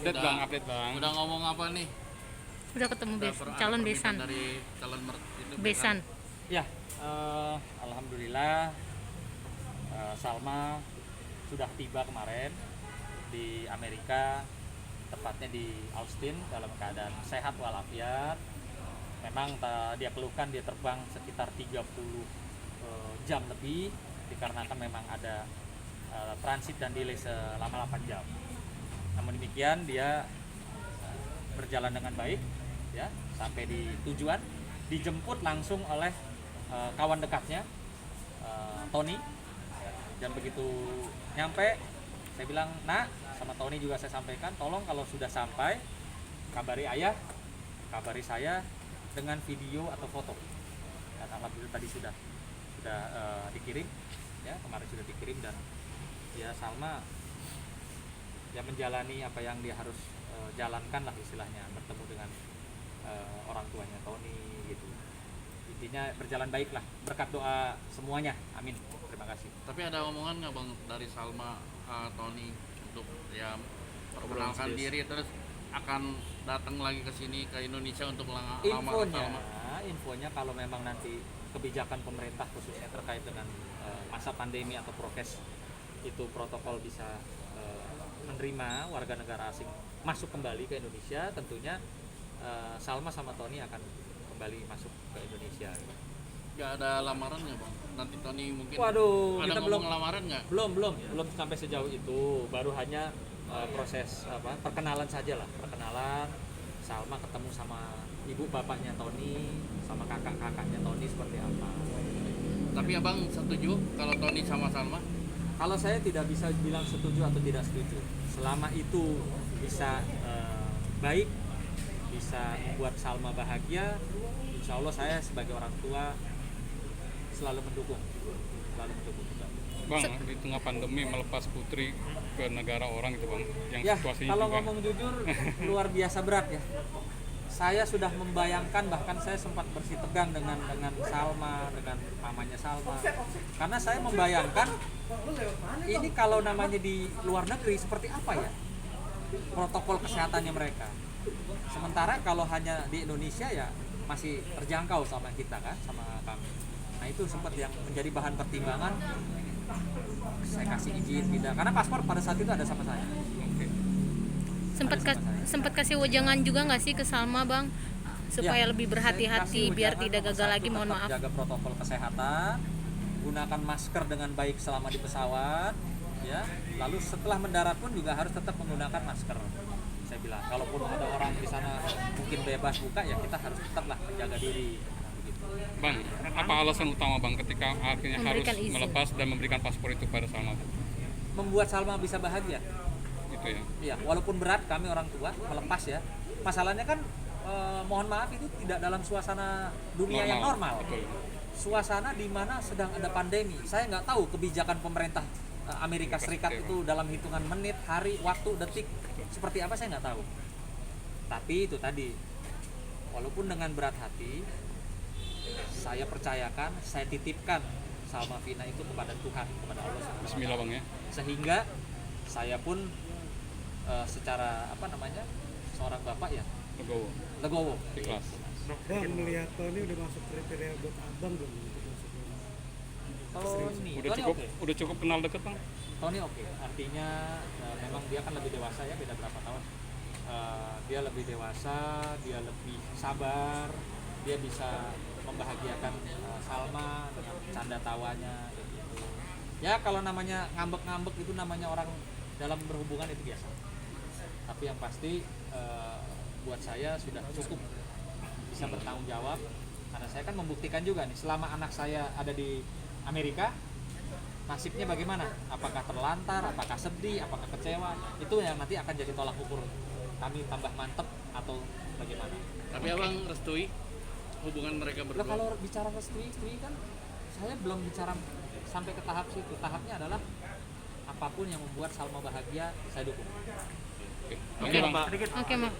Update bang, update bang. Udah ngomong apa nih? Udah ketemu calon besan. Dari calon itu Besan. Ya, alhamdulillah Salma sudah tiba kemarin di Amerika, tepatnya di Austin dalam keadaan sehat walafiat. Memang dia keluhkan dia terbang sekitar 30 jam lebih dikarenakan memang ada transit dan delay selama 8 jam. Namun demikian dia berjalan dengan baik ya sampai di tujuan, dijemput langsung oleh kawan dekatnya Tony. Dan begitu nyampe saya bilang, "Nak," sama Tony juga saya sampaikan, "tolong kalau sudah sampai kabari ayah, kabari saya dengan video atau foto." Dan alhamdulillah tadi sudah dikirim ya, kemarin sudah dikirim. Dan ya Salma ya menjalani apa yang dia harus jalankan lah istilahnya, bertemu dengan orang tuanya Tony gitu. Intinya berjalan baik lah, berkat doa semuanya, amin. Terima kasih. Tapi ada omongan nggak bang dari Salma, Tony untuk ya perkenalkan diri terus akan datang lagi ke sini ke Indonesia untuk melamar Salma? Infonya kalau memang nanti kebijakan pemerintah khususnya terkait dengan masa pandemi atau prokes itu protokol bisa menerima warga negara asing masuk kembali ke Indonesia, tentunya Salma sama Tony akan kembali masuk ke Indonesia. Gak ada lamaran nggak bang? Nanti Tony mungkin Waduh, ada kita ngomong lamaran nggak? belum sampai sejauh itu. Baru hanya proses perkenalan saja lah, perkenalan. Salma ketemu sama ibu bapaknya Tony, sama kakak-kakaknya Tony seperti apa. Tapi abang setuju kalau Tony sama Salma? Kalau saya tidak bisa bilang setuju atau tidak setuju. Selama itu bisa baik, bisa membuat Salma bahagia, insya Allah saya sebagai orang tua selalu mendukung juga. Bang, di tengah pandemi melepas putri ke negara orang itu bang, yang Ya, situasinya kalau juga ngomong jujur luar biasa berat ya. Saya sudah membayangkan, bahkan saya sempat bersih tegang dengan Salma, dengan mamanya Salma. Karena saya membayangkan ini kalau namanya di luar negeri seperti apa ya protokol kesehatannya mereka. Sementara kalau hanya di Indonesia ya masih terjangkau sama kita kan, sama kami. Nah itu sempat yang menjadi bahan pertimbangan. Saya kasih izin tidak, karena paspor pada saat itu ada sama saya. Sempat kasih wejangan juga nggak sih ke Salma bang, supaya Ya, lebih berhati-hati biar tidak gagal lagi, mohon tetap maaf. Jaga protokol kesehatan, gunakan masker dengan baik selama di pesawat ya. Lalu setelah mendarat pun juga harus tetap menggunakan masker. Saya bilang kalaupun ada orang di sana mungkin bebas buka ya kita harus tetaplah menjaga diri. bang. Apa alasan utama bang ketika akhirnya harus Memberikan izin. melepas dan memberikan paspor itu pada Salma? Membuat Salma bisa bahagia. Gitu ya. Iya, walaupun berat kami orang tua melepas ya. Masalahnya kan mohon maaf itu tidak dalam suasana dunia yang normal. Betul. Suasana di mana sedang ada pandemi. Saya nggak tahu kebijakan pemerintah Amerika Serikat itu dalam hitungan menit, hari, waktu, detik seperti apa saya nggak tahu. Tapi itu tadi, walaupun dengan berat hati, saya percayakan, saya titipkan Salma Vina itu kepada Tuhan, kepada Allah SWT. Bismillah bang ya. Sehingga saya pun secara seorang bapak ya legowo. Ikhlas. Bang, melihat Tony udah masuk kriteria buat abang belum? Tony Udah cukup kenal deket bang. Tony oke. Artinya memang dia kan lebih dewasa ya, beda berapa tahun. Dia lebih dewasa, dia lebih sabar, dia bisa membahagiakan Salma dengan canda tawanya gitu. Ya kalau namanya ngambek-ngambek itu namanya orang dalam berhubungan itu biasa. Tapi yang pasti buat saya sudah cukup bisa bertanggung jawab, karena saya kan membuktikan juga nih selama anak saya ada di Amerika nasibnya bagaimana, apakah terlantar, apakah sedih, apakah kecewa, itu yang nanti akan jadi tolak ukur kami tambah mantep atau bagaimana. Tapi abang restui hubungan mereka Nah, berdua? kalau bicara restui kan saya belum bicara sampai ke tahap situ. Tahapnya adalah apapun yang membuat Salma bahagia saya dukung. Oke bang. Oke bang.